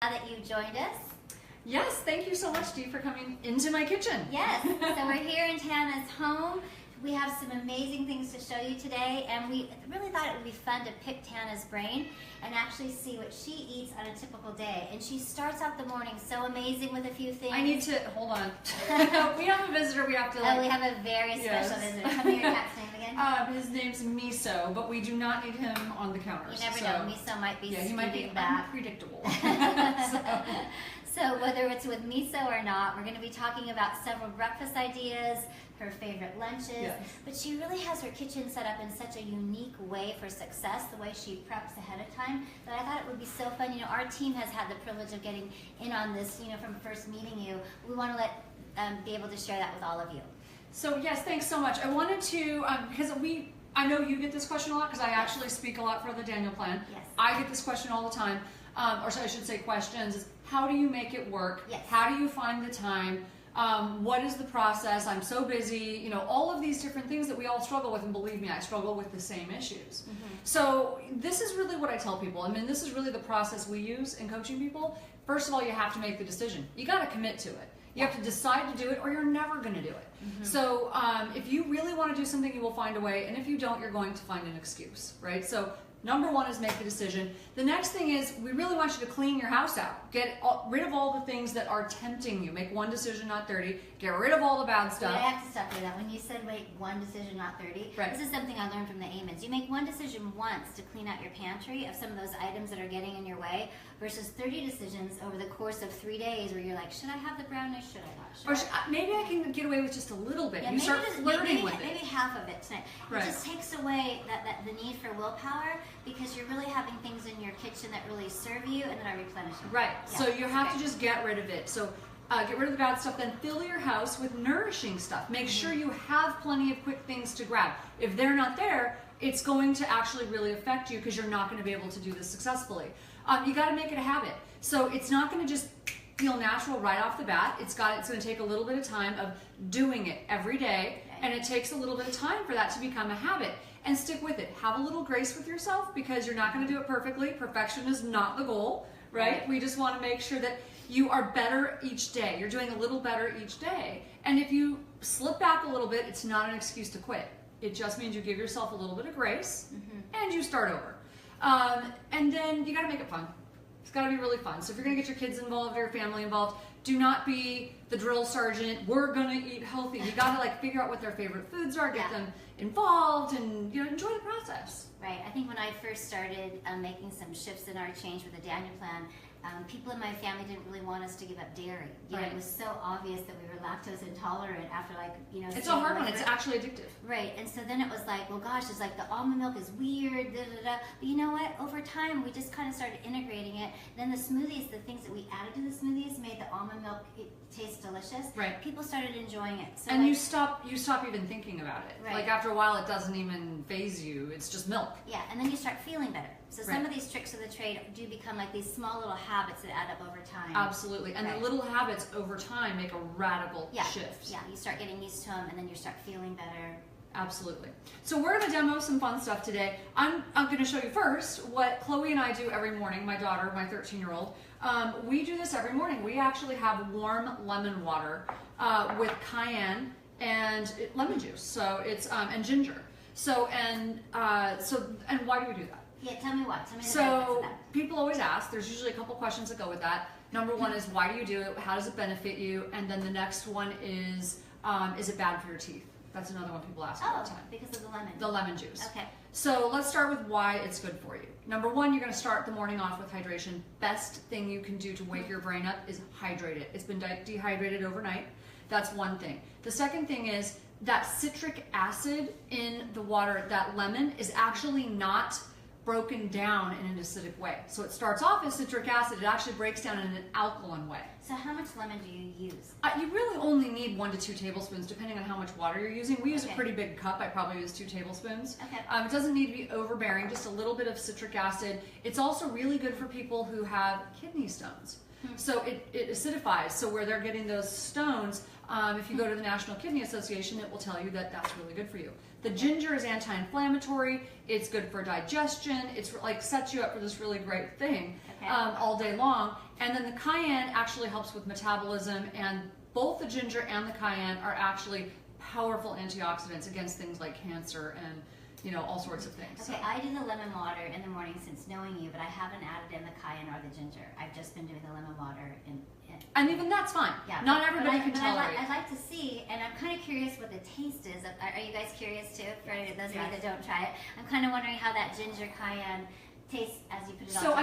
That you joined us. Yes, thank you so much, Dee, for coming into my kitchen. Yes, so we're here in Tana's home. We have some amazing things to show you today, and we really thought it would be fun to pick Tana's brain and actually see what she eats on a typical day. And she starts out the morning so amazing with a few things. I need to, hold on. We have a visitor we have to we have a very special visitor. Tell me your cat's name again. His name's Miso, but we do not need him on the counter. You never know, Miso might be he might be back. Unpredictable. So whether it's with Miso or not, we're going to be talking about several breakfast ideas, her favorite lunches, yes. But she really has her kitchen set up in such a unique way for success, the way she preps ahead of time, that I thought it would be so fun. You know, our team has had the privilege of getting in on this, you know, from first meeting you. We want to be able to share that with all of you. So yes, thanks so much. I wanted to, because I know you get this question a lot because I actually speak a lot for the Daniel Plan. Yes. I get this question all the time, or I should say questions, is how do you make it work? Yes. How do you find the time? What is the process? I'm so busy, you know, all of these different things that we all struggle with, and believe me, I struggle with the same issues. Mm-hmm. So this is really what I tell people. I mean, this is really the process we use in coaching people. First of all, you have to make the decision. You got to commit to it. You have to decide to do it, or you're never going to do it. Mm-hmm. So if you really want to do something, you will find a way, and if you don't, you're going to find an excuse, right? So number one is make the decision. The next thing is we really want you to clean your house out. Get rid of all the things that are tempting you. Make one decision, not 30. Get rid of all the bad stuff. Wait, I have to stop you that. When you said make one decision, not 30, right. This is something I learned from the Amens. You make one decision once to clean out your pantry of some of those items that are getting in your way, versus 30 decisions over the course of 3 days where you're like, should I have the brownies? Should I not? Maybe I can get away with just a little bit. Yeah, you start flirting with it. Maybe half of it tonight. Right. It just takes away the need for willpower, because you're really having things in your kitchen that really serve you and that are replenishing. Right. Yeah. So you have to just get rid of it. So get rid of the bad stuff, then fill your house with nourishing stuff. Make sure you have plenty of quick things to grab. If they're not there, it's going to actually really affect you because you're not going to be able to do this successfully. You got to make it a habit. So it's not going to just feel natural right off the bat. It's going to take a little bit of time of doing it every day, and it takes a little bit of time for that to become a habit. And stick with it. Have a little grace with yourself, because you're not going to do it perfectly. Perfection is not the goal, right? We just want to make sure that you are better each day. You're doing a little better each day. And if you slip back a little bit, it's not an excuse to quit. It just means you give yourself a little bit of grace, and you start over. And then you got to make it fun. It's got to be really fun. So if you're going to get your kids involved or your family involved, do not be the drill sergeant. We're going to eat healthy. You got to figure out what their favorite foods are, get them involved, and enjoy the process. Right. I think when I first started making some shifts in our change with the Daniel Plan, people in my family didn't really want us to give up dairy. It was so obvious that we were lactose intolerant after It's a hard one. It's actually addictive. Right. And so then it was like, well, gosh, it's like the almond milk is weird, da da da. But you know what? Over time, we just kind of started integrating it. Then the smoothies, the things that we added to the smoothies made the almond milk taste delicious. Right. People started enjoying it. So and you stop even thinking about it. Right. After a while, it doesn't even faze you. It's just milk. Yeah. And then you start feeling better. So some of these tricks of the trade do become like these small little habits that add up over time. Absolutely. And the little habits over time make a radical shift. Yeah, you start getting used to them, and then you start feeling better. Absolutely. So we're going to demo some fun stuff today. I'm going to show you first what Chloe and I do every morning. My daughter, my 13-year-old. We do this every morning. We actually have warm lemon water with cayenne and lemon juice. So it's and ginger. And why do we do that? Yeah, tell me what. Tell me the benefits So of that. people always ask. There's usually a couple questions that go with that. Number one is, why do you do it? How does it benefit you? And then the next one is it bad for your teeth? That's another one people ask all the time. Because of the lemon. The lemon juice. Okay. So let's start with why it's good for you. Number one, you're going to start the morning off with hydration. Best thing you can do to wake your brain up is hydrate it. It's been dehydrated overnight. That's one thing. The second thing is that citric acid in the water, that lemon, is actually not broken down in an acidic way. So it starts off as citric acid, it actually breaks down in an alkaline way. So how much lemon do you use? You really only need 1 to 2 tablespoons depending on how much water you're using. We use a pretty big cup. I probably use 2 tablespoons. Okay. It doesn't need to be overbearing, just a little bit of citric acid. It's also really good for people who have kidney stones. So it acidifies, so where they're getting those stones, if you go to the National Kidney Association, it will tell you that that's really good for you. The ginger is anti-inflammatory, it's good for digestion, it's like sets you up for this really great thing. all day long. And then the cayenne actually helps with metabolism, and both the ginger and the cayenne are actually powerful antioxidants against things like cancer and all sorts of things. Okay, I do the lemon water in the morning since knowing you, but I haven't added in the cayenne or the ginger. I've just been doing the lemon water and even that's fine. Yeah, not everybody can tolerate. I'd like to see, and I'm kind of curious what the taste is. Are you guys curious too? For those of you that don't try it, I'm kind of wondering how that ginger cayenne tastes as you put it on. So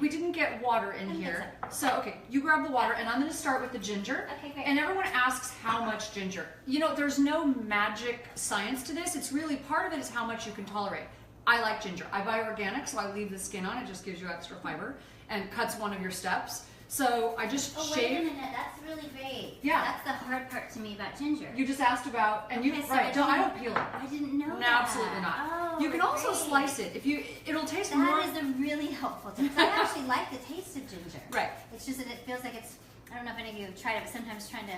we didn't get water in here. So okay, you grab the water, and I'm going to start with the ginger. Okay, great. And everyone asks how much ginger. There's no magic science to this. It's really, part of it is how much you can tolerate. I like ginger. I buy organic, so I leave the skin on. It just gives you extra fiber and cuts one of your steps. So I just shave. Wait a minute, that's really great. Yeah. That's the hard part to me about ginger. You just asked about, and I don't peel it. I didn't know No, that. absolutely not. Oh, you can also great. slice it. It'll taste more. That is a really helpful tip. I actually like the taste of ginger. Right. It's just that it feels like I don't know if any of you have tried it, but sometimes trying to.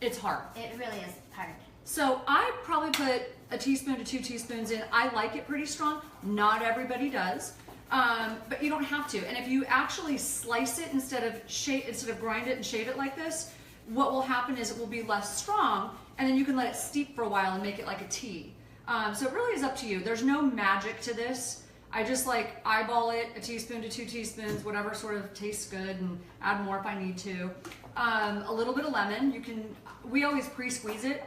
It's hard. It really is hard. So I probably put a teaspoon to 2 teaspoons in. I like it pretty strong. Not everybody does. But you don't have to. And if you actually slice it instead of grind it and shave it like this, what will happen is it will be less strong, and then you can let it steep for a while and make it like a tea. So it really is up to you. There's no magic to this. I just eyeball it, a teaspoon to 2 teaspoons, whatever sort of tastes good, and add more if I need to. A little bit of lemon. We always pre-squeeze it,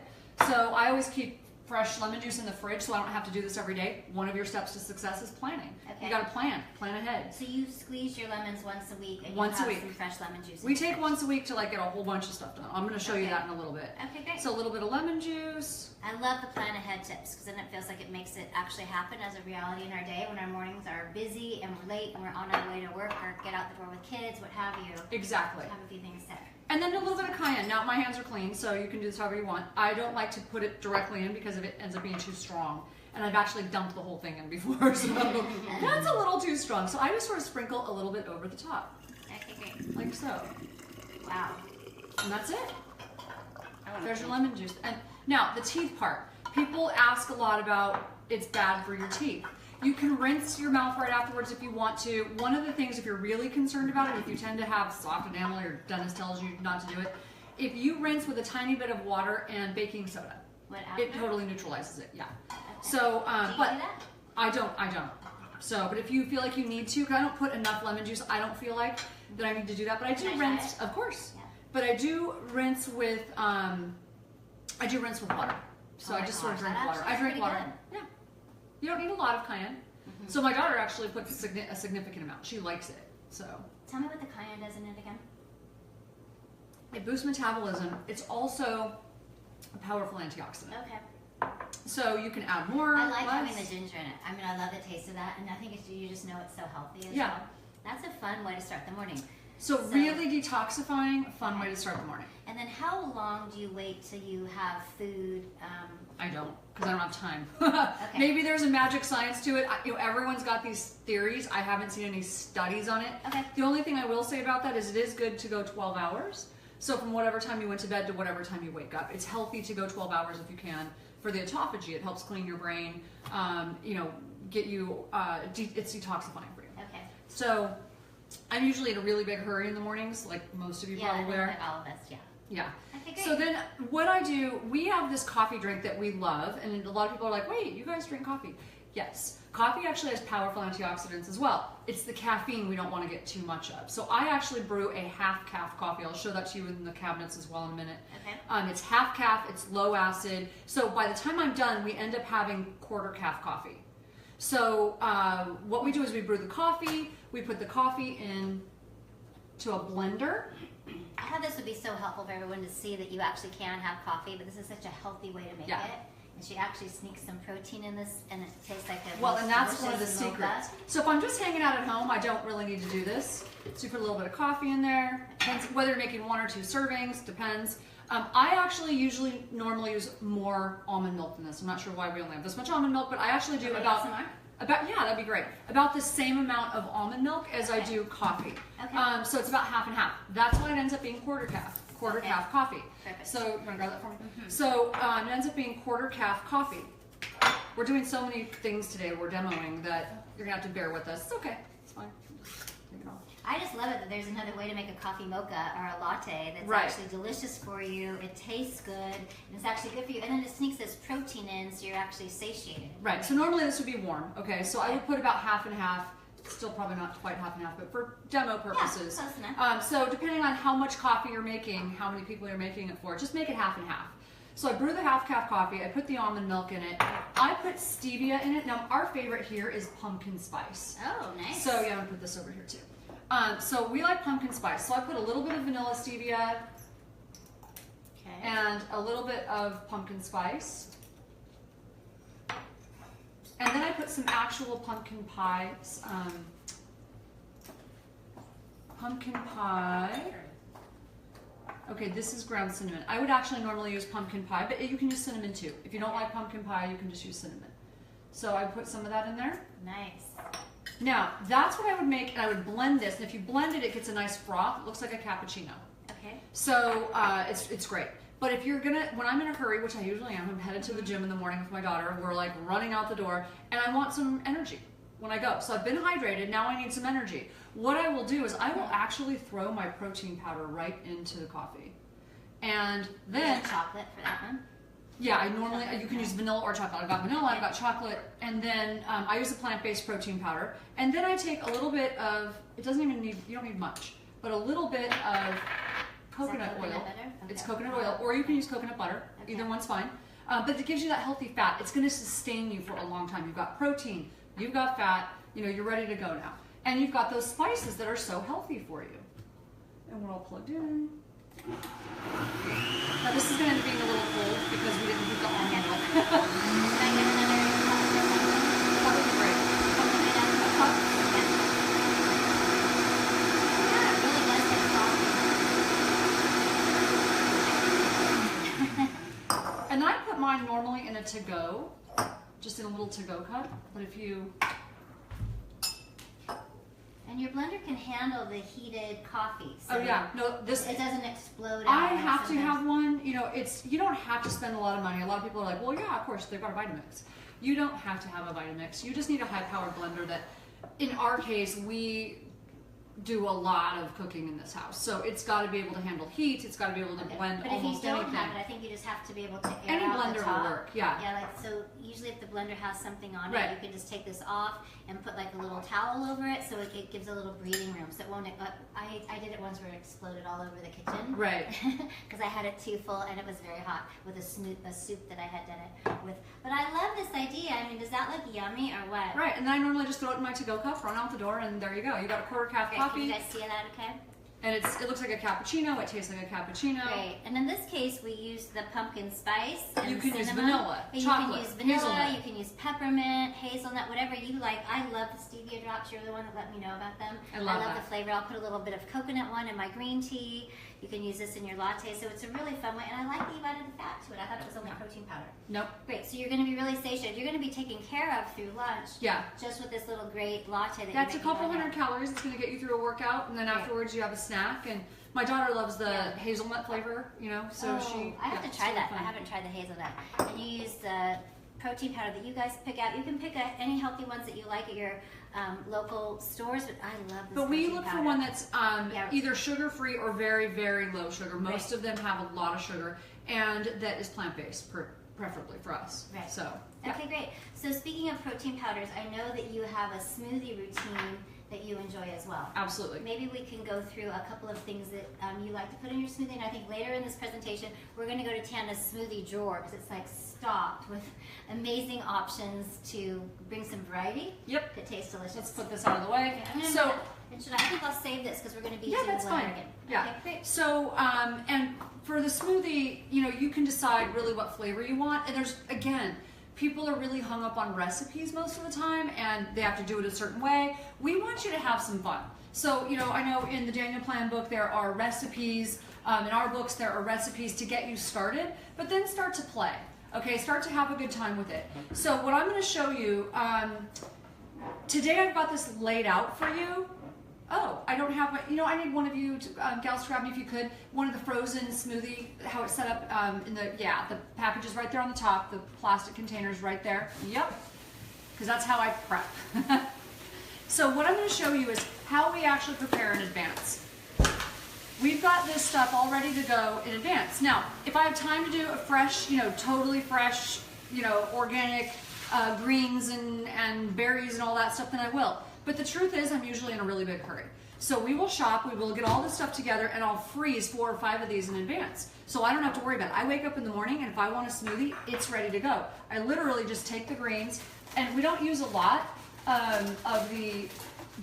so I always keep fresh lemon juice in the fridge, so I don't have to do this every day. One of your steps to success is planning. Okay. You got to plan ahead. So you squeeze your lemons once a week, and Once you a have week. some fresh lemon juice. We take once a week to get a whole bunch of stuff done. I'm going to show you that in a little bit. Okay, great. So a little bit of lemon juice. I love the plan ahead tips, because then it feels like it makes it actually happen as a reality in our day when our mornings are busy and we're late and we're on our way to work or get out the door with kids, what have you. Exactly. Have a few things set. And then a little bit of cayenne. Now my hands are clean, so you can do this however you want. I don't like to put it directly in because it ends up being too strong. And I've actually dumped the whole thing in before, so that's a little too strong. So I just sort of sprinkle a little bit over the top. Okay, great. Like so. Wow. And that's it. There's your lemon juice. And now the teeth part. People ask a lot about it's bad for your teeth. You can rinse your mouth right afterwards if you want to. One of the things, if you're really concerned about it, if you tend to have soft enamel, your dentist tells you not to do it, if you rinse with a tiny bit of water and baking soda, it totally neutralizes it. Yeah. Okay. So, do you but do that? I don't. So, but if you feel like you need to, because I don't put enough lemon juice, I don't feel like that I need to do that. But I do rinse, of course. Yeah. But I do rinse with water. So I just sort of drink water. I drink water. Yeah. You don't need a lot of cayenne. Mm-hmm. So my daughter actually puts a significant amount. She likes it. So. Tell me what the cayenne does in it again. It boosts metabolism. It's also a powerful antioxidant. Okay. So you can add more. I like having the ginger in it. I mean, I love the taste of that, and I think you just know it's so healthy as well. That's a fun way to start the morning. So really detoxifying, fun way to start the morning. And then how long do you wait till you have food? I don't, because I don't have time. Okay. Maybe there's a magic science to it. Everyone's got these theories. I haven't seen any studies on it. Okay. The only thing I will say about that is it is good to go 12 hours. So from whatever time you went to bed to whatever time you wake up. It's healthy to go 12 hours if you can. For the autophagy, it helps clean your brain, get you, it's detoxifying for you. Okay. So I'm usually in a really big hurry in the mornings, like most of you probably are. Like all of us, yeah. Yeah. Okay, great. So then what I do, we have this coffee drink that we love, and a lot of people are like, wait, you guys drink coffee? Yes. Coffee actually has powerful antioxidants as well. It's the caffeine we don't want to get too much of. So I actually brew a half calf coffee. I'll show that to you in the cabinets as well in a minute. Okay. It's half calf, it's low acid. So by the time I'm done, we end up having quarter calf coffee. So what we do is we brew the coffee, we put the coffee in to a blender. I thought this would be so helpful for everyone to see that you actually can have coffee, but this is such a healthy way to make it. And she actually sneaks some protein in this, and it tastes like a and that's one of the secrets. So if I'm just hanging out at home, I don't really need to do this. So you put a little bit of coffee in there. Depends whether you're making 1 or 2 servings, depends. I actually normally use more almond milk than this. I'm not sure why we only have this much almond milk, but I actually do about that'd be great. About the same amount of almond milk as I do coffee. Okay. So it's about half and half. That's why it ends up being quarter calf coffee. Perfect. So you want to grab that for me? Mm-hmm. So it ends up being quarter calf coffee. We're doing so many things today. We're demoing that you're gonna have to bear with us. It's okay. It's fine. Take it off. I just love it that there's another way to make a coffee mocha or a latte that's Right. actually delicious for you. It tastes good, and it's actually good for you. And then it sneaks this protein in, so you're actually satiated. Right. So normally this would be warm. Okay. So I would put about half and half. Still probably not quite half and half, but for demo purposes. Yeah, close enough. So depending on how much coffee you're making, how many people you're making it for, just make it half and half. So I brew the half cup coffee. I put the almond milk in it. I put stevia in it. Now our favorite here is pumpkin spice. Oh, nice. So yeah, I'm gonna put this over here too. So we like pumpkin spice. So I put a little bit of vanilla stevia and a little bit of pumpkin spice. And then I put some actual pumpkin pie. Pumpkin pie. Okay, this is ground cinnamon. I would actually normally use pumpkin pie, but you can use cinnamon too. If you don't like pumpkin pie, you can just use cinnamon. So I put some of that in there. Nice. Now, that's what I would make, and I would blend this. And if you blend it, it gets a nice froth. It looks like a cappuccino. Okay. So it's great. But if you're gonna, when I'm in a hurry, which I usually am, I'm headed to the gym in the morning with my daughter, and we're like running out the door, and I want some energy when I go. So I've been hydrated, now I need some energy. What I will do is I will actually throw my protein powder right into the coffee. And then chocolate for that one. yeah, I normally, you can use vanilla or chocolate. I've got vanilla, I've got chocolate, and then I use a plant-based protein powder. And then I take a little bit of, it doesn't even need, you don't need much, but a little bit of coconut oil. butter? Okay. It's coconut oil, or you can use coconut butter. Okay. Either one's fine. But it gives you that healthy fat. It's going to sustain you for a long time. You've got protein, you've got fat, you know, you're ready to go now. And you've got those spices that are so healthy for you. And we're all plugged in. Now this is going to end up being a little cold because we didn't put the almond milk. Can I get another That would be great. A cup. Yeah, it really does taste salty. And I put mine normally in a to-go, just in a little to-go cup. But if you... And your blender can handle the heated coffee. So Oh yeah, no, this... it doesn't explode out. I like have to sometimes. have one. You know, you don't have to spend a lot of money. A lot of people are like, well, yeah, of course, they've got a Vitamix. You don't have to have a Vitamix. You just need a high-powered blender that, in our case, we do a lot of cooking in this house. So it's got to be able to handle heat. It's got to be able to blend But if you almost don't anything. have it, I think you just have to be able to air Any out blender the will top. work, yeah. Yeah, like so. Usually, if the blender has something on Right. it, you can just take this off and put like a little towel over it, so it gives a little breathing room. So it won't. I did it once where it exploded all over the kitchen. Right. Because I had it too full and it was very hot with a soup that I had done it with. But I love this idea. I mean, does that look yummy or what? Right, and then I normally just throw it in my to-go cup, run out the door, and there you go. You got a quarter cup Okay, coffee, can you guys see that? Okay. and it looks like a cappuccino. It tastes like a cappuccino. Great. And in this case, we use the pumpkin spice. And You can use cinnamon. vanilla, But chocolate, you can use vanilla. hazelnut. You can use peppermint, hazelnut, whatever you like. I love the stevia drops. You're the one that let me know about them. I love the that. flavor. I'll put a little bit of coconut one in my green tea. You can use this in your latte. So it's a really fun way. And I like that you added the fat to it. I thought it was only protein powder. Nope. Great. So you're going to be really satiated. You're going to be taken care of through lunch. Yeah. Just with this little great latte that That's a you're making couple right hundred now. calories. It's going to get you through a workout, and then Right. afterwards you have a snack. And my daughter loves the Yeah. hazelnut flavor, you know, so Oh, she. I have yeah, to it's try really that. fun. I haven't tried the hazelnut. And you use the protein powder that you guys pick out. You can pick any healthy ones that you like at your local stores, but I love this. But we protein look powder. for one that's Yeah. either sugar-free or very, very low sugar. Most Right. of them have a lot of sugar, and that is plant-based, preferably for us. Right. So, yeah. Okay, great. So speaking of protein powders, I know that you have a smoothie routine that you enjoy as well. Absolutely. Maybe we can go through a couple of things that you like to put in your smoothie, and I think later in this presentation we're going to go to Tana's smoothie drawer because it's like stocked with amazing options to bring some variety. Yep. That tastes delicious. Let's put this out of the way. Okay, I'm gonna So. and should I think I'll save this because we're going to be Yeah, using that's the blender fine. again. Yeah. Okay, great. So, and for the smoothie, you know, you can decide really what flavor you want. And there's, again, people are really hung up on recipes most of the time, and they have to do it a certain way. We want you to have some fun. So, you know, I know in the Daniel Plan book there are recipes. In our books there are recipes to get you started, but then start to play. Okay, start to have a good time with it. So what I'm going to show you, today I've got this laid out for you. Oh, I don't have, you know, I need one of you to, gals to grab me if you could, one of the frozen smoothie, how it's set up in the package is right there on the top, the plastic containers right there. Yep, because that's how I prep. So what I'm going to show you is how we actually prepare in advance. We've got this stuff all ready to go in advance. Now, if I have time to do a fresh, totally fresh, organic greens and berries and all that stuff, then I will. But the truth is, I'm usually in a really big hurry. So we will shop, we will get all this stuff together, and I'll freeze 4 or 5 of these in advance. So I don't have to worry about it. I wake up in the morning, and if I want a smoothie, it's ready to go. I literally just take the greens, and we don't use a lot of the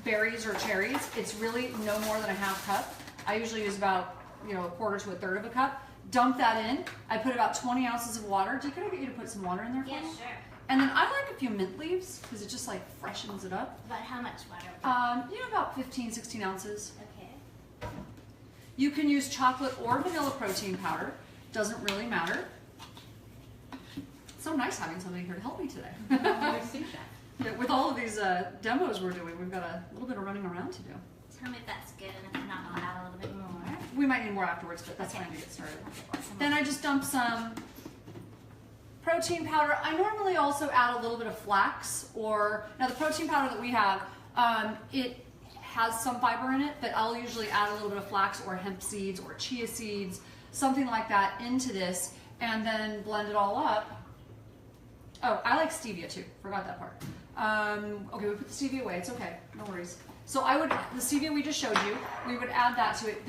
berries or cherries. It's really no more than a half cup. I usually use about, a quarter to a third of a cup. Dump that in. I put about 20 ounces of water. Could I get you to put some water in there for me? Yeah, sure. And then I like a few mint leaves because it just freshens it up. About how much water? About 15, 16 ounces. Okay. You can use chocolate or vanilla protein powder. Doesn't really matter. It's so nice having somebody here to help me today. Yeah, with all of these demos we're doing, we've got a little bit of running around to do. Tell me if that's good, and if not, I'll add a little bit more. We might need more afterwards, but that's fine to get started. Then I just dump some protein powder. I normally also add a little bit of flax, now the protein powder that we have, it has some fiber in it, but I'll usually add a little bit of flax or hemp seeds or chia seeds, something like that into this, and then blend it all up. Oh, I like stevia too, forgot that part. Okay, we put the stevia away, it's okay, no worries. So the stevia we just showed you, we would add that to it.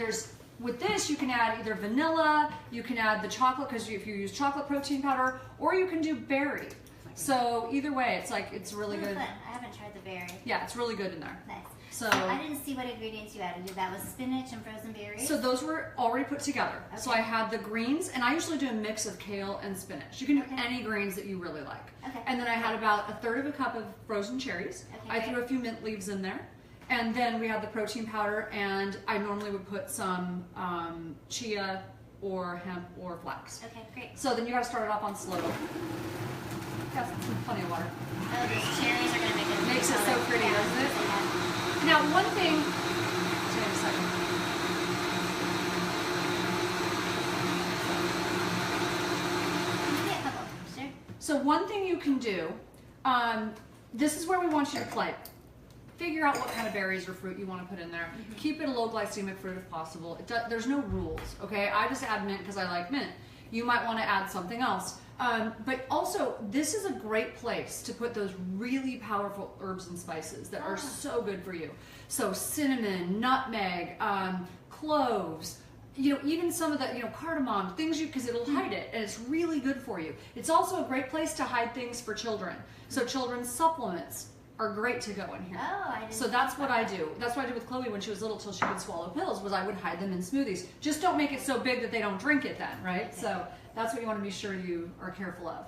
With this, you can add either vanilla, you can add the chocolate, because if you use chocolate protein powder, or you can do berry. So either way, it's really good. I haven't tried the berry. Yeah, it's really good in there. Nice. So I didn't see what ingredients you added. That was spinach and frozen berries? So those were already put together. Okay. So I had the greens, and I usually do a mix of kale and spinach. You can do any greens that you really like. Okay. And then I had about a third of a cup of frozen cherries. Okay, I threw a few mint leaves in there. And then we had the protein powder, and I normally would put some chia or hemp or flax. Okay, great. So then you got to start it off on slow. Got plenty of water. Oh, those cherries are going to make it. Makes it so pretty, doesn't it? Yeah. Now, one thing. Wait a second. Maybe a couple, sure. So one thing you can do, this is where we want you to play. Figure out what kind of berries or fruit you want to put in there. Mm-hmm. Keep it a low glycemic fruit if possible. There's no rules, okay? I just add mint because I like mint. You might want to add something else. But also, this is a great place to put those really powerful herbs and spices that are so good for you. So cinnamon, nutmeg, cloves, even some of the, cardamom, things because it'll hide it, and it's really good for you. It's also a great place to hide things for children. So children's supplements are great to go in here. Oh, I didn't. So that's what I do. That's what I did with Chloe when she was little till she could swallow pills, was I would hide them in smoothies. Just don't make it so big that they don't drink it then, right? Okay. So that's what you want to be sure you are careful of.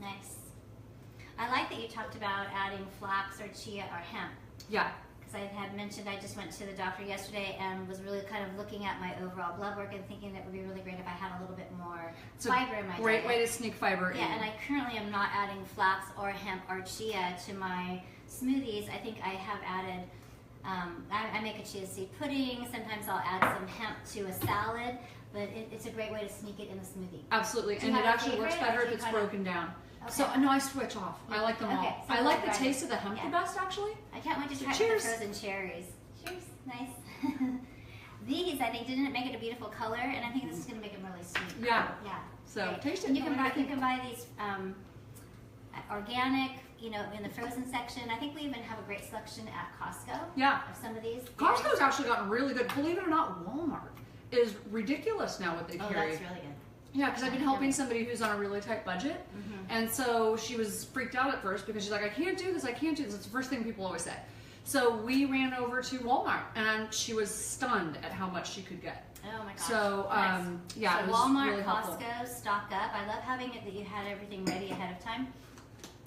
Nice. I like that you talked about adding flax or chia or hemp. Yeah. I had mentioned I just went to the doctor yesterday and was really kind of looking at my overall blood work and thinking that would be really great if I had a little bit more fiber in my diet. Great way to sneak fiber in. Yeah, and I currently am not adding flax or hemp or chia to my smoothies. I think I have added, I make a chia seed pudding. Sometimes I'll add some hemp to a salad, but it's a great way to sneak it in a smoothie. Absolutely, and it actually works better if it's broken down. Okay. So no, I switch off. I like them all. So I like the taste of the hemp the best, actually. I can't wait to try the frozen cherries. Cheers, nice. These, I think, didn't it make it a beautiful color? And I think this is going to make it really sweet. Yeah. Yeah. So taste it. And you can buy these organic, in the frozen section. I think we even have a great selection at Costco. Yeah. Of some of these. Costco's actually gotten really good. Believe it or not, Walmart is ridiculous now what they carry. Oh, that's really good. Yeah, because I've been helping somebody who's on a really tight budget, and so she was freaked out at first because she's like, I can't do this, It's the first thing people always say. So we ran over to Walmart, and she was stunned at how much she could get. Oh my gosh. So, yeah, so it was Walmart, really helpful. Costco, stock up. I love having it that you had everything ready ahead of time.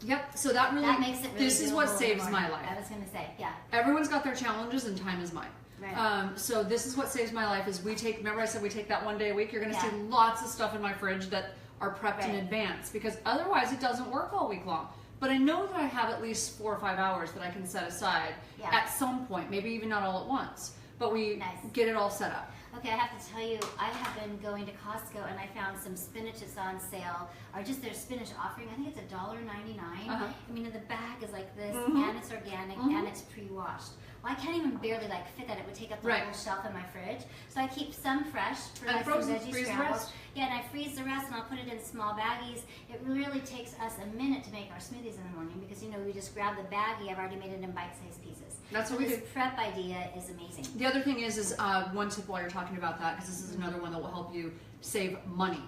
Yep, so that makes it really this is what saves my life. I was going to say, yeah. Everyone's got their challenges, and time is mine. Right. So this is what saves my life is remember I said we take that one day a week? You're going to see lots of stuff in my fridge that are prepped in advance because otherwise it doesn't work all week long. But I know that I have at least 4 or 5 hours that I can set aside at some point, maybe even not all at once. but we Nice. get it all set up. Okay, I have to tell you, I have been going to Costco and I found some spinach that's on sale, or just their spinach offering. I think it's $1.99. I mean, the bag is like this, and it's organic, and it's pre-washed. Well, I can't even barely like fit that. It would take up the whole shelf in my fridge. So I keep some fresh for like some veggie scrambles. Yeah, and I freeze the rest, and I'll put it in small baggies. It really takes us a minute to make our smoothies in the morning because, you know, we just grab the baggie. I've already made it in bite-sized pieces. That's what we do. This prep idea is amazing. The other thing is one tip while you're talking about that, because this is another one that will help you save money,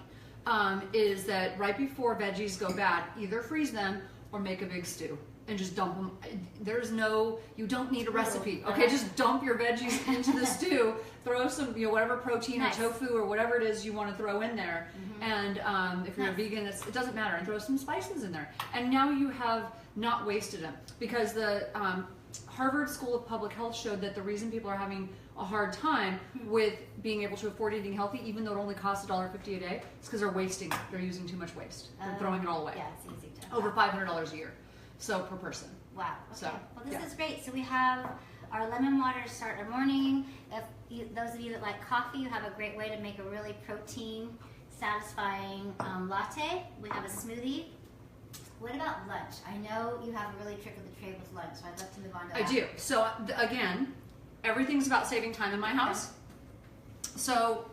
is that right before veggies go bad, either freeze them or make a big stew and just dump them. There's no, you don't need a recipe. Okay, just dump your veggies into the stew, throw some, you know, whatever protein or tofu or whatever it is you want to throw in there. And if you're a vegan, it doesn't matter. And throw some spices in there. And now you have not wasted them, because the Harvard School of Public Health showed that the reason people are having a hard time with being able to afford eating healthy, even though it only costs $1.50 a day, is because they're wasting it. They're using too much waste. They're throwing it all away. Yeah, it's easy to. Over $500 a year, so per person. Wow. Okay. So, well, this is great. So we have our lemon water to start our morning. If those of you that like coffee, you have a great way to make a really protein satisfying latte. We have a smoothie. What about lunch? I know you have a really trick of the trade with lunch, so I'd love to move on to that. I do. So again, everything's about saving time in my house. So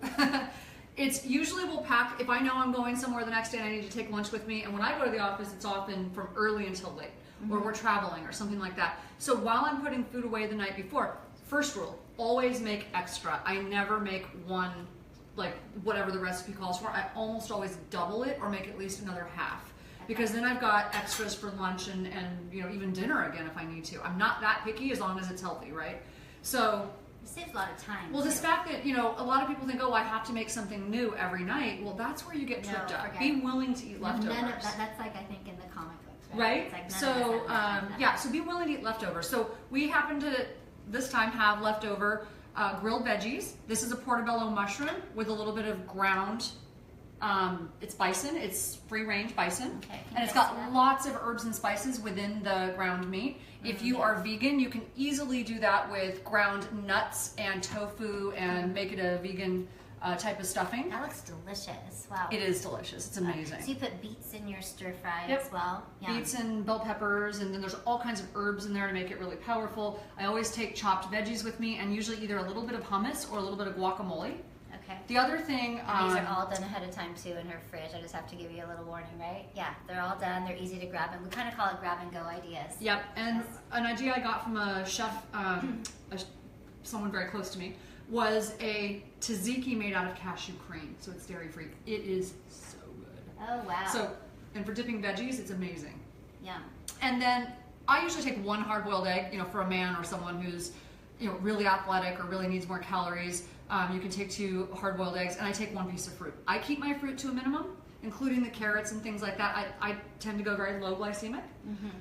it's usually we'll pack, if I know I'm going somewhere the next day and I need to take lunch with me, and when I go to the office, it's often from early until late, or we're traveling or something like that. So while I'm putting food away the night before, first rule, always make extra. I never make one, like whatever the recipe calls for. I almost always double it or make at least another half. Because then I've got extras for lunch and you know, even dinner again if I need to. I'm not that picky as long as it's healthy, right? So it saves a lot of time. Well, this fact that, you know, a lot of people think, oh, I have to make something new every night. Well, that's where you get tripped up. Be willing to eat leftovers. None of that, that's like I think in the comic books, right? Right? It's like So yeah, so be willing to eat leftovers. So we happen to this time have leftover grilled veggies. This is a portobello mushroom with a little bit of ground. It's bison, it's free range bison, and it's got lots of herbs and spices within the ground meat. If you are vegan, you can easily do that with ground nuts and tofu and make it a vegan type of stuffing. That looks delicious. Wow. It is delicious. It's amazing. So you put beets in your stir fry as well? Yeah. Beets and bell peppers, and then there's all kinds of herbs in there to make it really powerful. I always take chopped veggies with me, and usually either a little bit of hummus or a little bit of guacamole. Okay. The other thing... And these are all done ahead of time too in her fridge. I just have to give you a little warning, right? Yeah, they're all done. They're easy to grab, and we kind of call it grab and go ideas. Yep, and an idea I got from a chef, someone very close to me, was a tzatziki made out of cashew cream, so it's dairy free. It is so good. Oh wow. So, and for dipping veggies, it's amazing. Yeah. And then I usually take one hard-boiled egg, you know, for a man or someone who's, you know, really athletic or really needs more calories. You can take 2 hard-boiled eggs, and I take 1 piece of fruit. I keep my fruit to a minimum, including the carrots and things like that. I tend to go very low glycemic,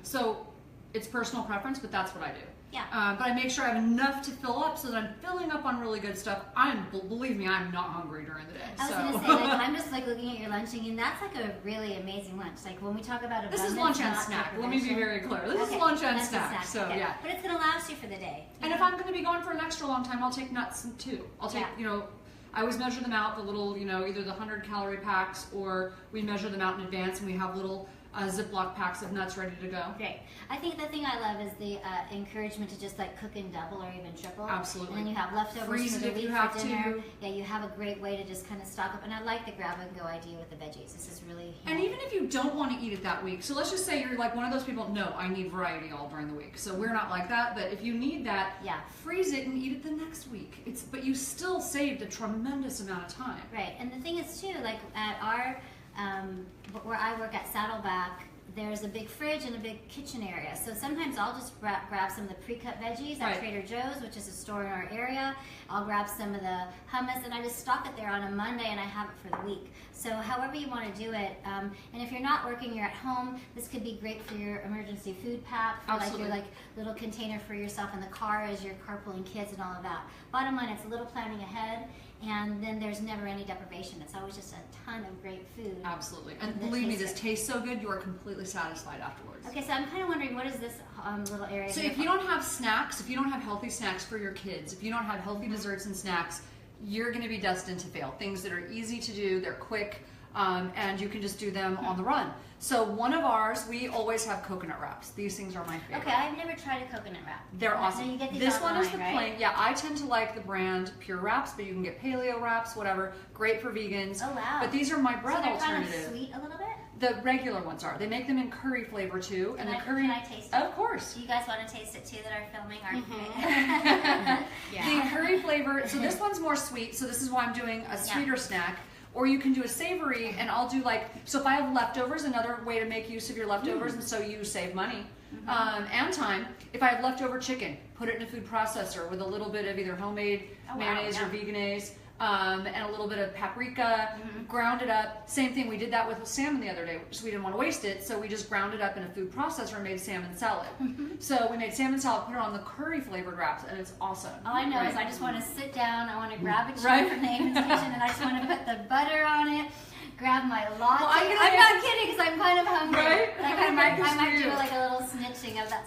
so it's personal preference, but that's what I do. Yeah. But I make sure I have enough to fill up so that I'm filling up on really good stuff. Believe me, I'm not hungry during the day. I was gonna say, like, I'm just like looking at your lunch and that's like a really amazing lunch. Like when we talk about abundance, this is lunch and snack. Let me be very clear. This is lunch and snack. So yeah. But it's gonna last you for the day. And if I'm going to be gone for an extra long time, I'll take nuts too. I'll take, you know, I always measure them out, the little, you know, either the 100-calorie packs, or we measure them out in advance, and we have little Ziploc packs of nuts ready to go. Great. I think the thing I love is the encouragement to just like cook and double or even triple. Absolutely. And then you have leftovers Freeze for the it if week you have for dinner. to. Yeah, you have a great way to just kind of stock up. And I like the grab and go idea with the veggies. This is really And even if you don't want to eat it that week, so let's just say you're like one of those people, no, I need variety all during the week. So we're not like that, but if you need that, freeze it and eat it the next week. But you still saved a tremendous amount of time. Right. And the thing is too, like at our where I work at Saddleback, there's a big fridge and a big kitchen area. So sometimes I'll just grab some of the pre-cut veggies at Trader Joe's, which is a store in our area. I'll grab some of the hummus and I just stock it there on a Monday and I have it for the week. So however you want to do it. And if you're not working, you're at home, this could be great for your emergency food pack, for like your like little container for yourself in the car as you're carpooling kids and all of that. Bottom line, it's a little planning ahead. And then there's never any deprivation. It's always just a ton of great food. Absolutely. And believe me, this tastes so good, you are completely completely satisfied afterwards. Okay, so I'm kind of wondering, what is this little area? So here? if you don't have snacks, if you don't have healthy snacks for your kids, if you don't have healthy desserts and snacks, you're going to be destined to fail. Things that are easy to do, they're quick, and you can just do them on the run. So one of ours, we always have coconut wraps. These things are my favorite. Okay, I've never tried a coconut wrap. They're awesome. So you get these this online, one is the right? plain. Yeah, I tend to like the brand Pure Wraps, but you can get paleo wraps, whatever. Great for vegans. Oh wow! But these are my bread so they're alternative. kind of sweet a little bit. The regular ones are. They make them in curry flavor too, and Can the curry. Can I taste it? Of course. Do you guys want to taste it too? That are filming our The curry flavor. So this one's more sweet. So this is why I'm doing a sweeter snack. Or you can do a savory, and I'll do like, so if I have leftovers, another way to make use of your leftovers, and so you save money and time. If I have leftover chicken, put it in a food processor with a little bit of either homemade mayonnaise or veganese, and a little bit of paprika, ground it up. Same thing, we did that with salmon the other day, because we didn't want to waste it, so we just ground it up in a food processor and made salmon salad. So we made salmon salad, put it on the curry flavored wraps, and it's awesome. All I know is I just want to sit down, I want to grab a chair from the Amen's kitchen, and I just want to put the butter on it, grab my latte. Well, I'm not kidding, because I'm kind of hungry. Right? I might do you. like a little snitching of that.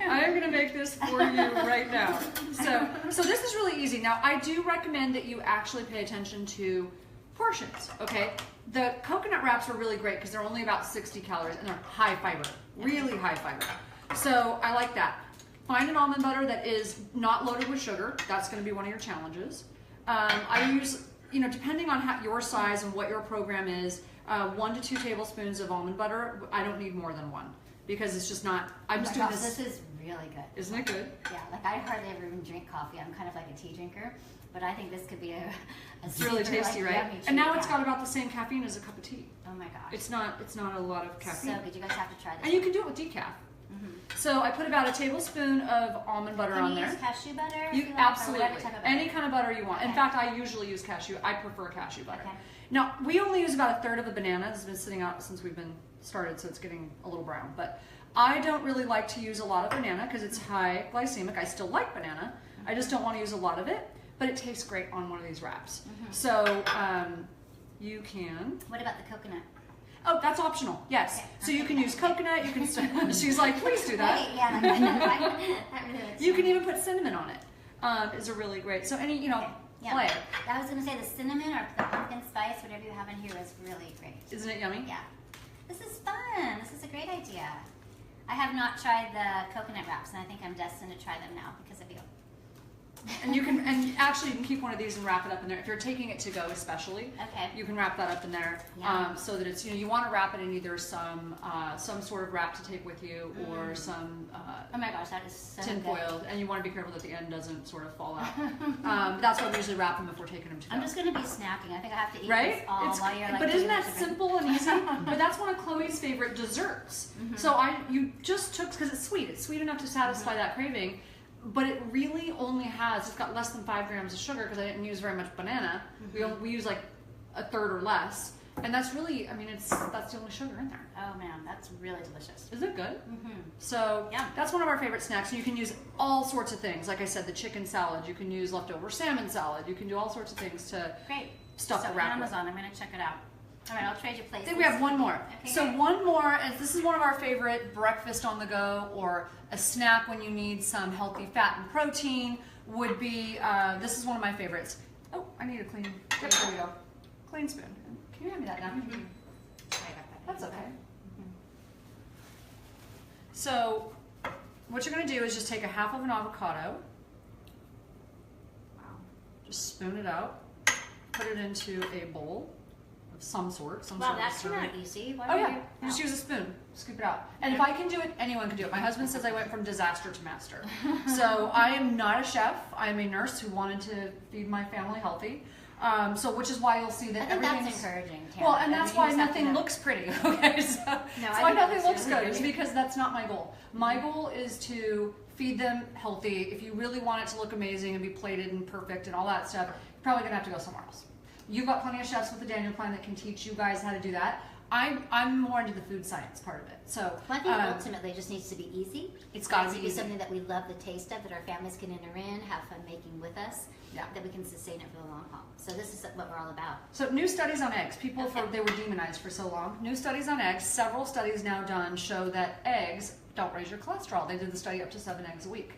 I'm gonna make this for you right now. So this is really easy. Now I do recommend that you actually pay attention to portions, okay? The coconut wraps are really great because they're only about 60 calories and they're high fiber, really high fiber. So I like that. Find an almond butter that is not loaded with sugar. That's gonna be one of your challenges. I use, depending on your size and what your program is, 1 to 2 tablespoons of almond butter. I don't need more than 1 because it's just not, I'm just doing this. This is really good. Isn't it good? Yeah, like I hardly ever even drink coffee. I'm kind of like a tea drinker, but I think this could be a It's really super, tasty, like, right? yummy And now treat, it's got about the same caffeine as a cup of tea. Oh my gosh. It's not a lot of caffeine. So good. You guys have to try this. And you can do it with decaf. So I put about a tablespoon of almond butter on Can you there. use cashew butter? You if like, or absolutely whatever type of butter? any kind of butter you want. In Okay. fact, I usually use cashew. I prefer cashew butter. Okay. Now we only use about 1/3 of a banana. This has been sitting out since we've been started, so it's getting a little brown. But I don't really like to use a lot of banana because it's high glycemic. I still like banana. I just don't want to use a lot of it. But it tastes great on one of these wraps. So you can. What about the coconut? Oh, that's optional. Yes. Okay. So you can use coconut. You can. She's like, please do that. Wait, yeah, that really looks You can yummy. even put cinnamon on it. Is a really great. So any Yeah. flavor. I was going to say the cinnamon or the pumpkin spice, whatever you have in here, is really great. Isn't it yummy? Yeah. This is fun. This is a great idea. I have not tried the coconut wraps, and I think I'm destined to try them now because of you. And actually you can keep one of these and wrap it up in there. If you're taking it to go, especially, Okay. you can wrap that up in there, Yeah. so that it's you want to wrap it in either some sort of wrap to take with you or some Oh my gosh, that is so tin good. foiled, and you want to be careful that the end doesn't sort of fall out. That's why we usually wrap them before taking them to go. I'm just going to be snacking. I think I have to eat Right? this all while you're like but isn't doing that this different- simple and easy? But that's one of Chloe's favorite desserts. So you just took, because it's sweet. It's sweet enough to satisfy that craving, but it really only has, it's got less than 5 grams of sugar because I didn't use very much banana. We use like 1/3 or less. And that's really, that's the only sugar in there. Oh man, that's really delicious. Is it good? Mm-hmm. So Yeah. that's one of our favorite snacks. And you can use all sorts of things. Like I said, the chicken salad. You can use leftover salmon salad. You can do all sorts of things to Great. stuff so the wrap with. Amazon, I'm going to check it out. All right, I'll trade you I places. think we have one more. Okay, So great. one more, and this is one of our favorite breakfast on the go or a snack when you need some healthy fat and protein would be, this is one of my favorites. Oh, I need a clean, yep, there we go. Clean spoon. Can you hand me that now? Sorry about that. That's okay. So what you're going to do is just take a half of an avocado, just spoon it out, put it into a bowl of some sort. Wow, sort that's of not serving. easy. Why Oh would yeah, you? you just use a spoon, scoop it out. And if I can do it, anyone can do it. My husband says I went from disaster to master. So I am not a chef. I am a nurse who wanted to feed my family healthy. So which is why you'll see that I think everything's... that's encouraging, Tana. Well, and that's You why just have to nothing know. looks pretty, okay? So I that's think why it nothing looks looks really good, is pretty. because that's not my goal. My goal is to feed them healthy. If you really want it to look amazing and be plated and perfect and all that stuff, you're probably gonna have to go somewhere else. You've got plenty of chefs with the Daniel Plan that can teach you guys how to do that. I'm more into the food science part of it. So Well, I think ultimately it just needs to be easy. It's got to be be easy. something that we love the taste of, that our families can enter in, have fun making with us, Yeah. that we can sustain it for the long haul. So this is what we're all about. So new studies on eggs. People, Okay. they were demonized for so long. New studies on eggs. Several studies now done show that eggs don't raise your cholesterol. They did the study up to 7 eggs a week.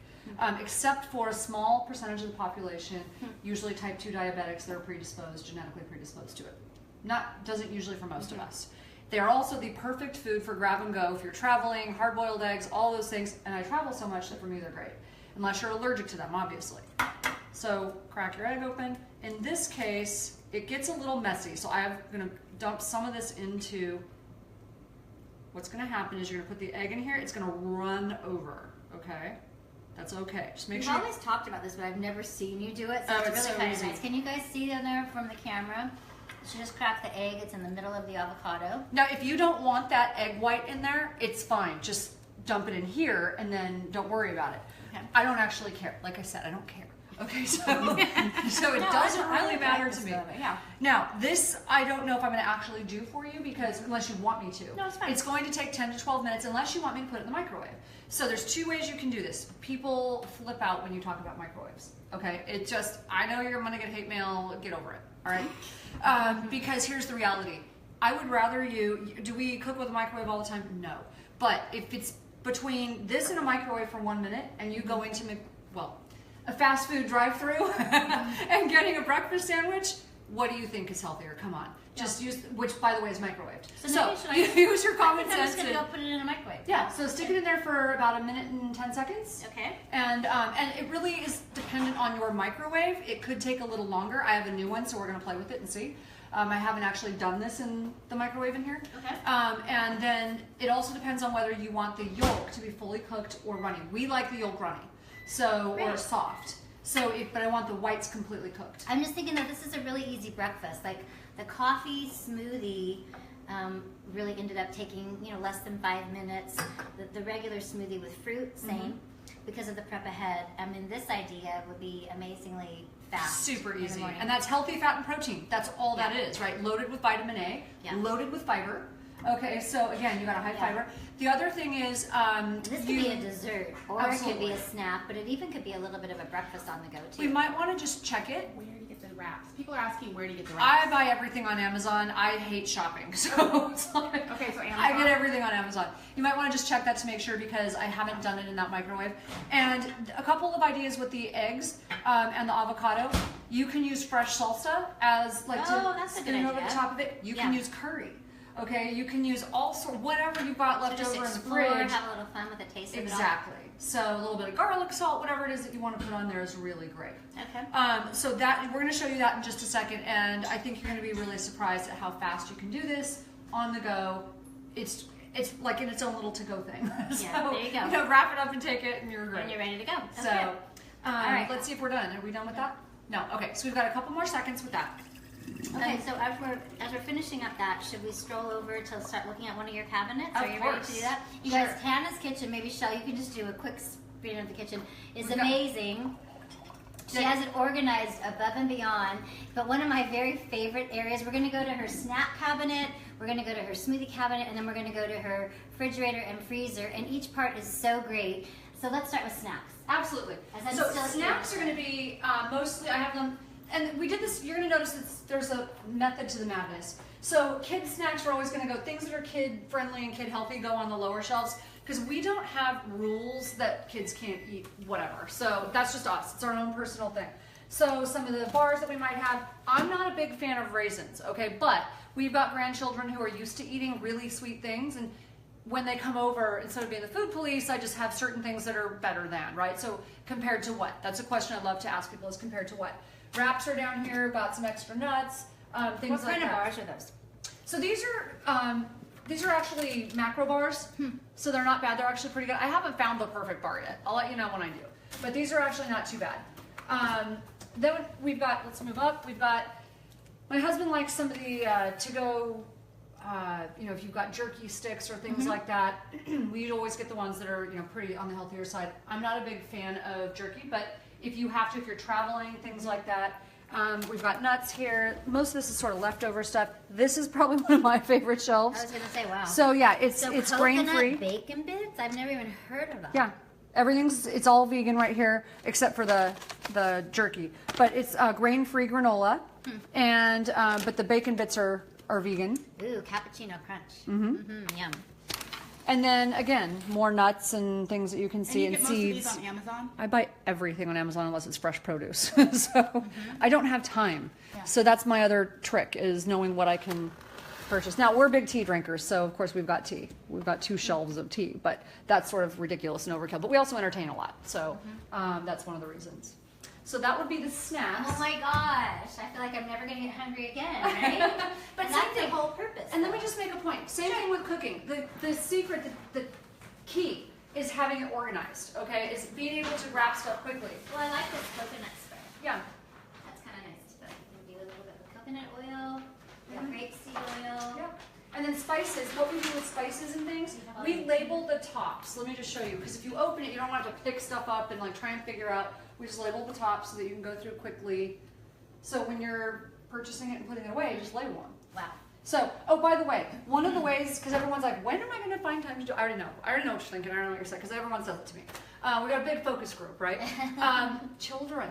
Except for a small percentage of the population, usually type 2 diabetics that are predisposed, genetically predisposed to it. Doesn't usually for most of us. They are also the perfect food for grab and go if you're traveling, hard-boiled eggs, all those things. And I travel so much that for me they're great. Unless you're allergic to them, obviously. So crack your egg open. In this case, it gets a little messy. So I'm gonna dump some of this into, what's gonna happen is you're gonna put the egg in here, it's gonna run over, okay? That's okay. Just make We've sure. always talked about this, but I've never seen you do it, so Oh, it's it's really so kind of easy. nice. Can you guys see down there from the camera? So just crack the egg. It's in the middle of the avocado. Now, if you don't want that egg white in there, it's fine. Just dump it in here and then don't worry about it. Okay. I don't actually care. Like I said, I don't care. Okay, so it No, doesn't I really like matter this to me. though, yeah. Now, this I don't know if I'm going to actually do for you because unless you want me to. No, it's fine. It's going to take 10 to 12 minutes unless you want me to put it in the microwave. So there's 2 ways you can do this. People flip out when you talk about microwaves. Okay, it just, I know you're going to get hate mail, get over it, all right? Because here's the reality. I would rather do we cook with a microwave all the time? No. But if it's between this and a microwave for 1 minute and you go into, a fast food drive-thru and getting a breakfast sandwich, what do you think is healthier? Come on. Just use, which by the way is microwaved. So maybe should use your common I'm just sense. gonna go put it in a microwave. Yeah, so stick it in there for about 1 minute and 10 seconds. Okay. And it really is dependent on your microwave. It could take a little longer. I have a new one, so we're going to play with it and see. I haven't actually done this in the microwave in here. Okay. And then it also depends on whether you want the yolk to be fully cooked or runny. We like the yolk runny, or Really? soft. But I want the whites completely cooked. I'm just thinking that this is a really easy breakfast. Like the coffee smoothie really ended up taking less than 5 minutes. The regular smoothie with fruit, same, because of the prep ahead. I mean, this idea would be amazingly fast. Super in the easy. morning. And that's healthy fat and protein. That's all that is, right? Loaded with vitamin A, Yeah. loaded with fiber. Okay, so again, you got a high fiber. The other thing is, This could be a dessert, or it Absolutely. could be a snack, but it even could be a little bit of a breakfast on the go too. we might want to just check it. Where do you get the wraps? People are asking where do you get the wraps? I buy everything on Amazon. I hate shopping, so it's like, Okay, so I Amazon. get everything on Amazon. You might want to just check that to make sure because I haven't done it in that microwave. And a couple of ideas with the eggs and the avocado. You can use fresh salsa as Oh, to that's a good spin over idea. the top of it. You can Yeah. use curry. Okay, you can use whatever you've got left So just over in the explore, fridge. have a little fun with the taste Exactly. So a little bit of garlic salt, whatever it is that you want to put on there is really great. of it all. Okay. So that we're going to show you that in just a second, and I think you're going to be really surprised at how fast you can do this on the go. It's like in its own little to-go thing. Yeah, there you go. Wrap it up and take it, and you're great. When you're ready to go. Okay. So, All right. let's see if we're done. Are we done with that? No. Okay. So we've got a couple more seconds with that. Okay, so as we're finishing up that, should we stroll over to start looking at one of your cabinets? Of Are you ready course. to do that? You Sure. guys, Tana's kitchen, maybe Shell, you can just do a quick spin of the kitchen, is We've got- amazing. She Yeah. has it organized above and beyond. But one of my very favorite areas, we're going to go to her snack cabinet, we're going to go to her smoothie cabinet, and then we're going to go to her refrigerator and freezer. And each part is so great. So let's start with snacks. Absolutely. As I'm So still snacks are here. going to be mostly, I have them, and we did this, you're going to notice that there's a method to the madness. So kid snacks are always going to go, things that are kid friendly and kid healthy go on the lower shelves because we don't have rules that kids can't eat whatever. So that's just us. It's our own personal thing. So some of the bars that we might have, I'm not a big fan of raisins, okay? But we've got grandchildren who are used to eating really sweet things, and when they come over, instead of being the food police, I just have certain things that are better than, right? So compared to what? That's a question I love to ask people, is compared to what? Wraps are down here, got some extra nuts, things What like kind of that. bars are those? So these are actually macro bars, so they're not bad. They're actually pretty good. I haven't found the perfect bar yet. I'll let you know when I do. But these are actually not too bad. Then we've got, let's move up. We've got, my husband likes some of the to-go, if you've got jerky sticks or things like that, we always get the ones that are, pretty on the healthier side. I'm not a big fan of jerky, but if you have to, if you're traveling, things like that, We've got nuts here. Most of this is sort of leftover stuff. This is probably one of my favorite shelves. I was gonna say, wow. So yeah, it's grain coconut free. bacon bits? I've never even heard of that. Yeah, it's all vegan right here except for the jerky. But it's grain free granola, and but the bacon bits are vegan. Ooh, cappuccino crunch. Yum. And then again, more nuts and things that you can see And and you get most of seeds. these on Amazon? I buy everything on Amazon unless it's fresh produce. So I don't have time. Yeah. So that's my other trick is knowing what I can purchase. Now we're big tea drinkers, so of course we've got tea. We've got 2 shelves of tea, but that's sort of ridiculous and overkill. But we also entertain a lot, so that's one of the reasons. So that would be the snacks. Oh my gosh, I feel like I'm never gonna get hungry again, right? But And same that's the thing. whole purpose. And let me just make a point. Same thing with cooking. The secret, the key is having it organized, okay? Is being able to grab stuff quickly. Well, I like this coconut spread. Yeah. That's kind of nice. But we do a little bit of coconut oil, we got grapeseed oil. Yep. And then spices, what we do with spices and things, we label the tops. Let me just show you, because if you open it, you don't want to have to pick stuff up and like try and figure out. We just label the tops so that you can go through quickly. So when you're purchasing it and putting it away, just label them. Wow. So, oh, by the way, one of the ways, because everyone's like, when am I going to find time to do? I already know what you're thinking. I already know what you're saying, because everyone says it to me. We got a big focus group, right? Children.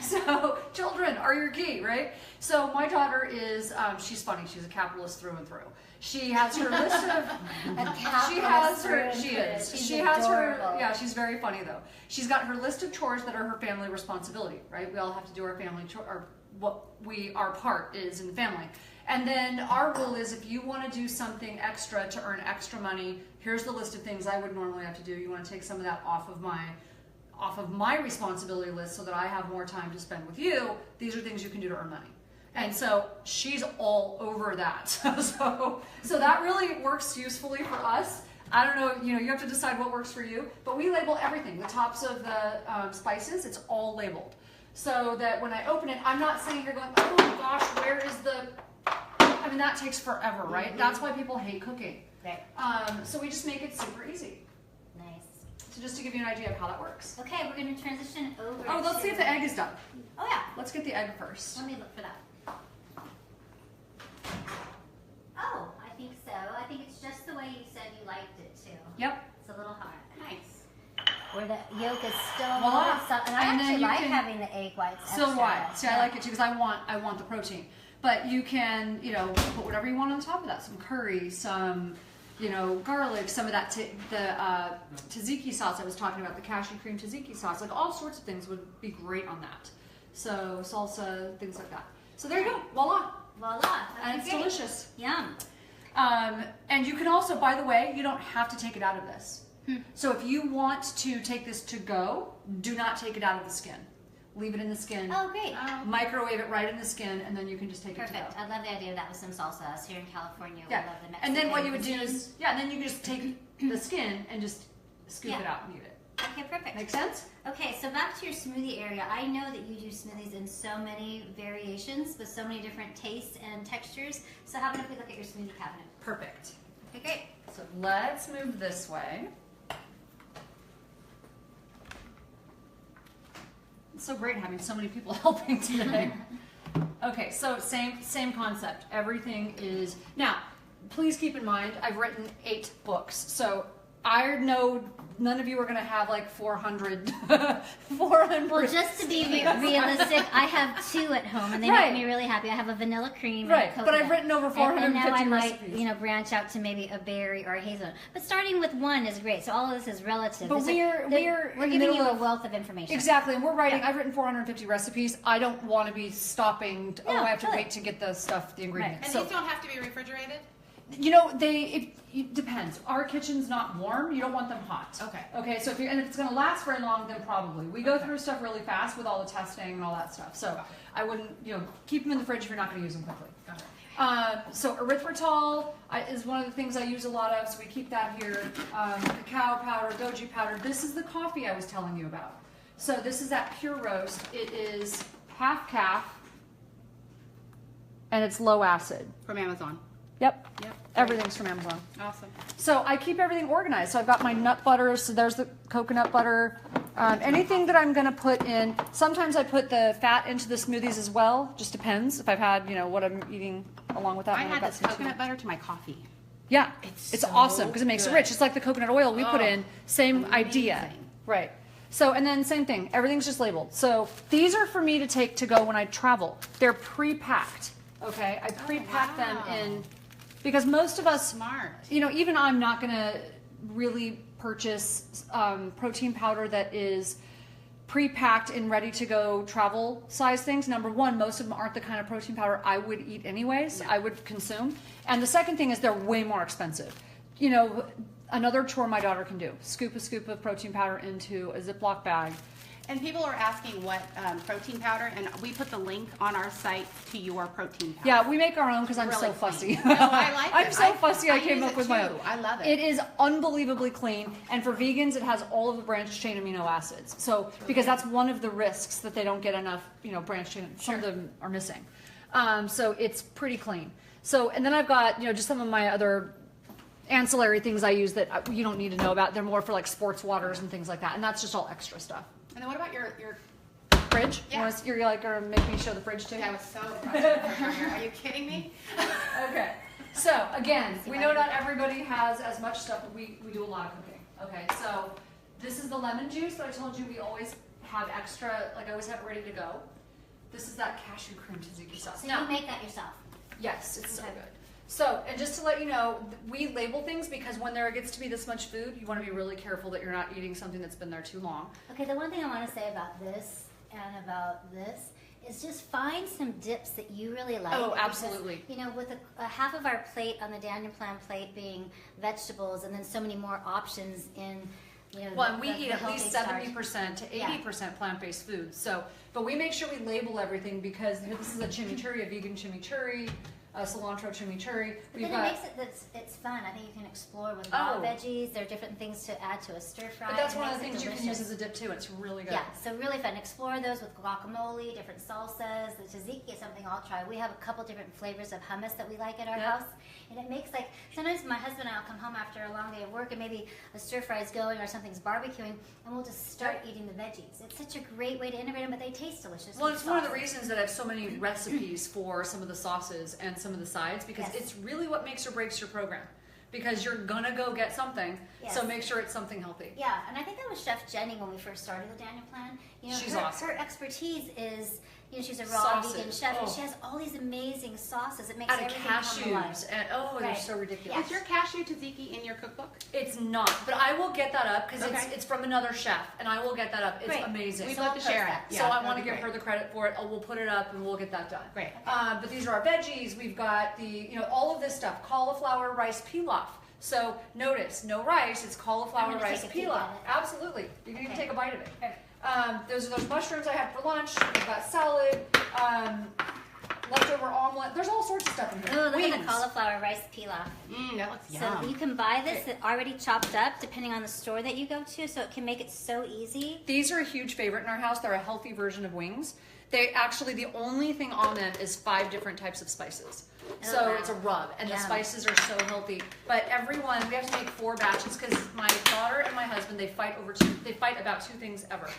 So, children are your key, right? So, my daughter is, she's funny. She's a capitalist through and through. She has her list of, yeah, she's very funny though. She's got her list of chores that are her family responsibility, right? We all have to do our family chore, or what our part is in the family. And then our rule is if you want to do something extra to earn extra money, here's the list of things I would normally have to do. You want to take some of that off of my responsibility list so that I have more time to spend with you. These are things you can do to earn money. And so she's all over that. so that really works usefully for us. I don't know, you have to decide what works for you, but we label everything. The tops of the spices, it's all labeled. So that when I open it, I'm not sitting here going, oh my gosh, where is I mean, that takes forever, right? That's why people hate cooking. Right. So we just make it super easy. Nice. So just to give you an idea of how that works. Okay, we're going to transition over Oh, let's see if the egg is done. Oh, yeah. Let's get the egg first. Let me look for that. Oh, I think so. I think it's just the way you said you liked it, too. Yep. It's a little hot. Nice. Where the yolk is still Voila. and I And then actually you like can- having the egg whites So extra. do I. See, I like it too because I want the protein. But you can, put whatever you want on top of that. Some curry, some, garlic, some of that, the tzatziki sauce I was talking about, the cashew cream tzatziki sauce. Like all sorts of things would be great on that. So salsa, things like that. So there you go. Voila. Voila. And it's delicious. Yum. And you can also, by the way, you don't have to take it out of this. So if you want to take this to go, do not take it out of the skin. Leave it in the skin. Oh, great. Microwave it right in the skin, and then you can just take Perfect. it to go. I love the idea of that with some salsa. Us here in California, Yeah. we love the Mexican And then what you would do cuisine. is, and then you just take the skin and just scoop it out and eat it. Okay, perfect. Make sense? Okay, so back to your smoothie area. I know that you do smoothies in so many variations with so many different tastes and textures. So how about if we look at your smoothie cabinet? Perfect. Okay, great. So let's move this way. It's so great having so many people helping today. Okay, so same concept. Everything is now. Please keep in mind, I've written 8 books, so I know none of you are going to have like 400. Well, just to be realistic, I have 2 at home, and they Right. make me really happy. I have a vanilla cream Right, and a but I've coconut. written over And 450 now I might, recipes. branch out to maybe a berry or a hazelnut. But starting with 1 is great. So all of this is relative. But we're in the giving middle you a of- wealth of information. Exactly, and we're writing. Yeah. I've written 450 recipes. I don't want to be stopping. No, I have to totally. wait to get the stuff, the ingredients. And So these don't have to be refrigerated? it depends. Our kitchen's not warm. You don't want them hot. Okay. Okay. So if it's going to last very long, then probably we go through stuff really fast with all the testing and all that stuff. So I wouldn't, keep them in the fridge if you're not going to use them quickly. Got it. So erythritol is one of the things I use a lot of, so we keep that here. Cacao powder, goji powder. This is the coffee I was telling you about. So this is that pure roast. It is half calf, and it's low acid. From Amazon. Yep. Yep. Everything's from Amazon. Awesome. So I keep everything organized. So I've got my nut butter. So there's the coconut butter. Anything that I'm gonna put in, sometimes I put the fat into the smoothies as well, just depends if I've had, what I'm eating along with that. I and I've had got this some coconut too. butter to my coffee. Yeah, It's it's so awesome because it makes it good. rich. It's like the coconut oil we put Oh, in, same idea. amazing. Right. So, and then same thing, everything's just labeled. So these are for me to take to go when I travel. They're pre-packed, okay? I pre-pack them wow. in, because most of us, Smart. even I'm not gonna really purchase protein powder that is pre-packed and ready to go travel size things. Number one, most of them aren't the kind of protein powder I would eat anyways, I would consume. And the second thing is they're way more expensive. Another chore my daughter can do, scoop a scoop of protein powder into a Ziploc bag. And people are asking what protein powder, and we put the link on our site to your protein powder. Yeah, we make our own because I'm Really so fussy. clean. No, I like I'm it. so fussy. I came use up it with my too. own. I love it. It is unbelievably clean, and for vegans, it has all of the branched chain amino acids. So because that's one of the risks that they don't get enough, branched chain. Some of them are missing. So it's pretty clean. So and then I've got just some of my other ancillary things I use that you don't need to know about. They're more for like sports waters and things like that, and that's just all extra stuff. And then what about your Fridge? Yeah. You're gonna make me show the fridge too? Yeah, I was so impressed. Are you kidding me? Okay. So again, we know not everybody has as much stuff, but we do a lot of cooking. Okay, so this is the lemon juice that I told you we always have extra, like I always have it ready to go. This is that cashew cream tzatziki sauce. So you make that yourself. Yes, it's so Okay. good. So, and just to let you know, we label things because when there gets to be this much food, you want to be really careful that you're not eating something that's been there too long. Okay, the one thing I want to say about this and about this is just find some dips that you really like. Oh, because, absolutely. with a half of our plate on the Daniel Plan plate being vegetables, and then so many more options in, Well, and we the eat at least healthy 70% to Yeah. 80% plant-based foods. So, but we make sure we label everything because this is a chimichurri, a vegan chimichurri, a cilantro chimichurri. But then it makes it's fun. I think you can explore with raw veggies. There are different things to add to a stir fry. But that's It one of the makes it things you can use delicious. as a dip too. It's really good. Yeah, so really fun. Explore those with guacamole, different salsas. The tzatziki is something I'll try. We have a couple different flavors of hummus that we like at our house. And it makes sometimes my husband and I will come home after a long day of work and maybe a stir fry is going or something's barbecuing and we'll just start eating the veggies. It's such a great way to integrate them, but they taste delicious. Well, with it's one of the sauce. reasons that I have so many recipes for some of the sauces and some of the sides because Yes. it's really what makes or breaks your program. Because you're gonna go get something, so Yes. make sure it's something healthy. Yeah, and I think that was Chef Jenny when we first started the Daniel Plan. She's her, awesome. Her expertise is, she's a raw Sauces. vegan chef, and Oh. she has all these amazing sauces. It makes Out of everything come alive. cashews and they're Right. so ridiculous. Is your cashew tzatziki in your cookbook? It's not, but I will get that up because Okay. it's from another chef, and I will get that up. It's Great. amazing. We'd So love I'll to share post it. that. So I that'd want to be give great. her the credit for it. We'll put it up and we'll get that done. Great. But these are our veggies. We've got the, all of this stuff. Cauliflower rice pilaf. So notice, no rice. It's cauliflower I'm gonna rice take a peek pilaf. at it. Absolutely. You can even Okay. take a bite of it. Okay. Those are those mushrooms I had for lunch. We've got salad, leftover omelet. There's all sorts of stuff in here. Oh, look at the Wings. cauliflower rice pilaf. That looks So yum. you can buy this already chopped up, depending on the store that you go to. So it can make it so easy. These are a huge favorite in our house. They're a healthy version of wings. They actually, the only thing on them is 5 different types of spices. So wow. it's a rub, and the Yum. spices are so healthy. But everyone, we have to make 4 batches because my daughter and my husband, they fight about 2 things ever: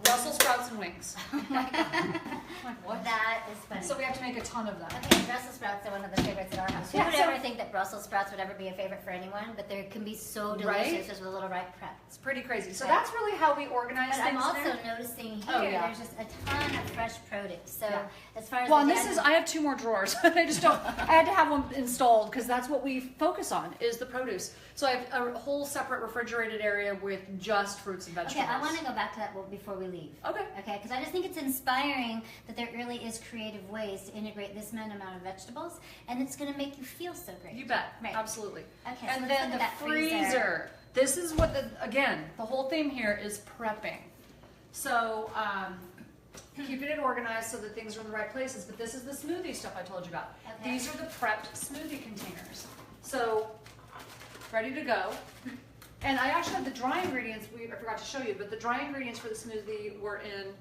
Brussels sprouts and wings. Oh my God. Like, what? That is funny. So we have to make a ton of them. Okay, Brussels sprouts are one of the favorites at our house. Who Yeah, would so- ever think that Brussels sprouts would ever be a favorite for anyone? But they can be so delicious Right? just with a little right prep. It's pretty crazy. So Yeah. that's really how we organize But I'm things also there. noticing here Oh, yeah. there's just a ton of fresh produce. So Yeah. as far as Well, the and this is, I have 2 more drawers. I just don't, I had to have one installed because that's what we focus on is the produce. So I have a whole separate refrigerated area with just fruits and vegetables. Okay, I want to go back to that before we leave. Okay. Okay, because I just think it's inspiring that there really is creative ways to integrate this amount of vegetables, and it's going to make you feel so great. You bet. Right. Absolutely. Okay, so And let's then look the at that freezer. This is what again, the whole theme here is prepping. So keeping it organized so that things are in the right places. But this is the smoothie stuff I told you about. Okay. These are the prepped smoothie containers. So ready to go. And I actually have the dry ingredients. I forgot to show you, but the dry ingredients for the smoothie were in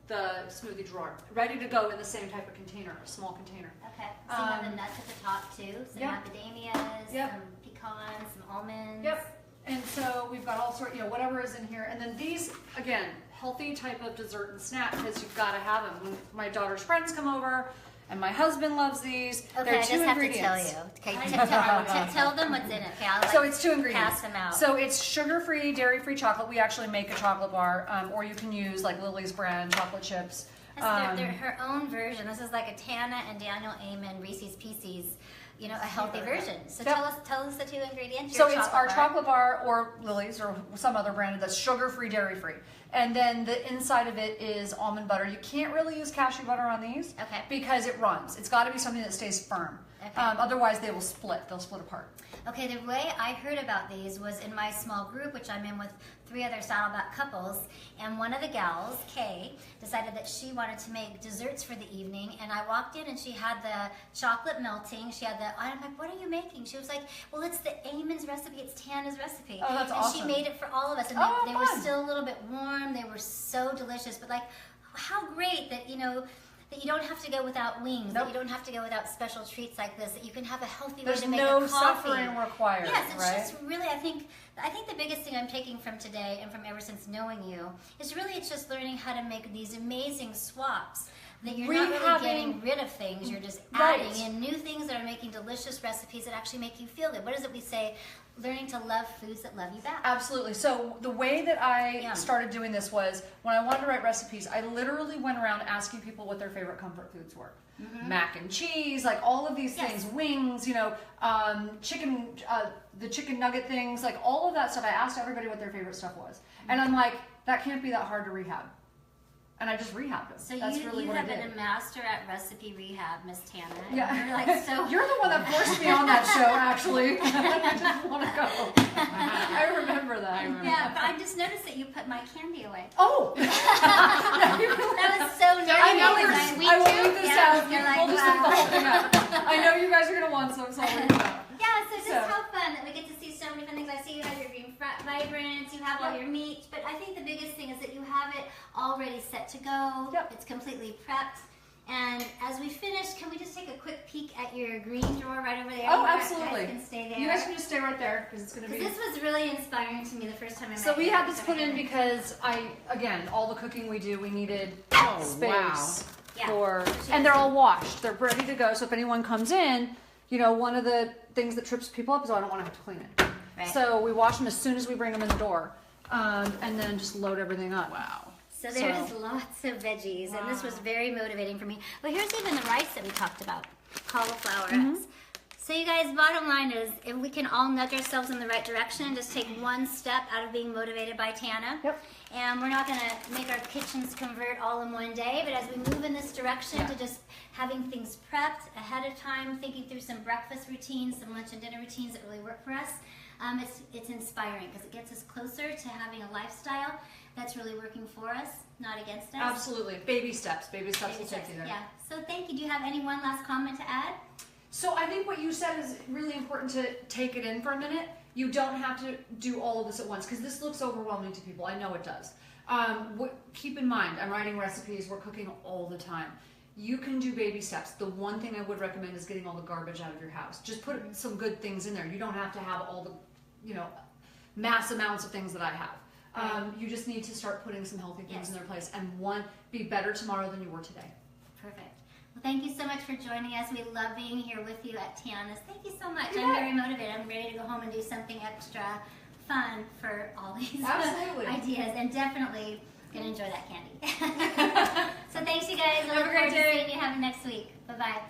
the smoothie drawer, ready to go in the same type of container, a small container. Okay, so you have the nuts at the top too, some Yep. macadamias, Yep. some pecans, some almonds. Yep. And so we've got all sorts, whatever is in here. And then these, again, healthy type of dessert and snack, because you've got to have them. When my daughter's friends come over, and my husband loves these. Okay, They're I two just have to ingredients. tell you. Okay, tell them what's in it. Okay, I'll So it's 2 ingredients. pass them out. So it's sugar-free, dairy-free chocolate. We actually make a chocolate bar, or you can use like Lily's brand chocolate chips. They're her own version. This is like a Tana and Daniel Amen Reese's Pieces, a healthy version. So Yep. tell us the 2 ingredients. So it's our chocolate bar or Lily's or some other brand that's sugar-free, dairy-free. And then the inside of it is almond butter. You can't really use cashew butter on these because it runs. It's got to be something that stays firm. Okay. Otherwise, they will split. They'll split apart. Okay, the way I heard about these was in my small group, which I'm in with 3 other Saddleback couples, and one of the gals, Kay, decided that she wanted to make desserts for the evening, and I walked in and she had the chocolate melting, I'm like, what are you making? She was like, well, it's the Amen's recipe, it's Tana's recipe. Oh, that's awesome. And she made it for all of us, and they were still a little bit warm, they were so delicious, but like, how great that, that you don't have to go without wings, that you don't have to go without special treats like this, that you can have a healthy way to make a coffee. There's no suffering required, yes, it's right? just really, I think the biggest thing I'm taking from today and from ever since knowing you is really it's just learning how to make these amazing swaps. That you're not really getting rid of things, you're just adding in new things that are making delicious recipes that actually make you feel good. What is it we say? Learning to love foods that love you back. Absolutely. So the way that I started doing this was when I wanted to write recipes, I literally went around asking people what their favorite comfort foods were. Mm-hmm. Mac and cheese, like all of these things, wings, chicken, the chicken nugget things, like all of that stuff. I asked everybody what their favorite stuff was. And I'm like, that can't be that hard to rehab. And I just rehabbed them. So That's you really what have I been did. a master at recipe rehab, Miss Tana. Yeah. You're You're the one that forced me on that show, actually. I didn't want to go. I remember that. Yeah, but I just noticed that you put my candy away. Oh! That was so nice. I know you're Because sweet I will too. leave this Yeah, out. you're like, We'll just leave the wow. whole thing out. I know you guys are going to want some, so I'll leave it out. Yeah, so just how fun that we get to see so many different things. I see you have your green vibrance, you have all your meat, but I think the biggest thing is that you have it already set to go. Yep. It's completely prepped. And as we finish, can we just take a quick peek at your green drawer right over there? Oh, You absolutely. guys can stay there. You guys can just stay right there because it's going to be. This was really inspiring to me the first time I met So you. we had this put in because again, all the cooking we do, we needed space wow. for, and they're all washed. They're ready to go. So if anyone comes in, one of the things that trips people up is, I don't want to have to clean it. Right. So we wash them as soon as we bring them in the door, and then just load everything up. Wow. So there's lots of veggies, and this was very motivating for me. But here's even the rice that we talked about, cauliflower rice. So you guys, bottom line is, if we can all nudge ourselves in the right direction, just take one step out of being motivated by Tana. Yep. And we're not going to make our kitchens convert all in one day, but as we move in this direction to just having things prepped ahead of time, thinking through some breakfast routines, some lunch and dinner routines that really work for us, it's inspiring because it gets us closer to having a lifestyle that's really working for us, not against us. Absolutely. Baby steps. Baby steps will take you there. Yeah. So thank you. Do you have any one last comment to add? So I think what you said is really important to take it in for a minute. You don't have to do all of this at once because this looks overwhelming to people. I know it does. Keep in mind, I'm writing recipes, we're cooking all the time. You can do baby steps. The one thing I would recommend is getting all the garbage out of your house. Just put some good things in there. You don't have to have all the, mass amounts of things that I have. You just need to start putting some healthy things in their place and be better tomorrow than you were today. Perfect. Well, thank you so much for joining us. We love being here with you at Tana's. Thank you so much. I'm very motivated. I'm ready to go home and do something extra fun for all these ideas, and definitely going to enjoy that candy. So thanks, you guys. Have a great day. Seeing you next week. Bye-bye.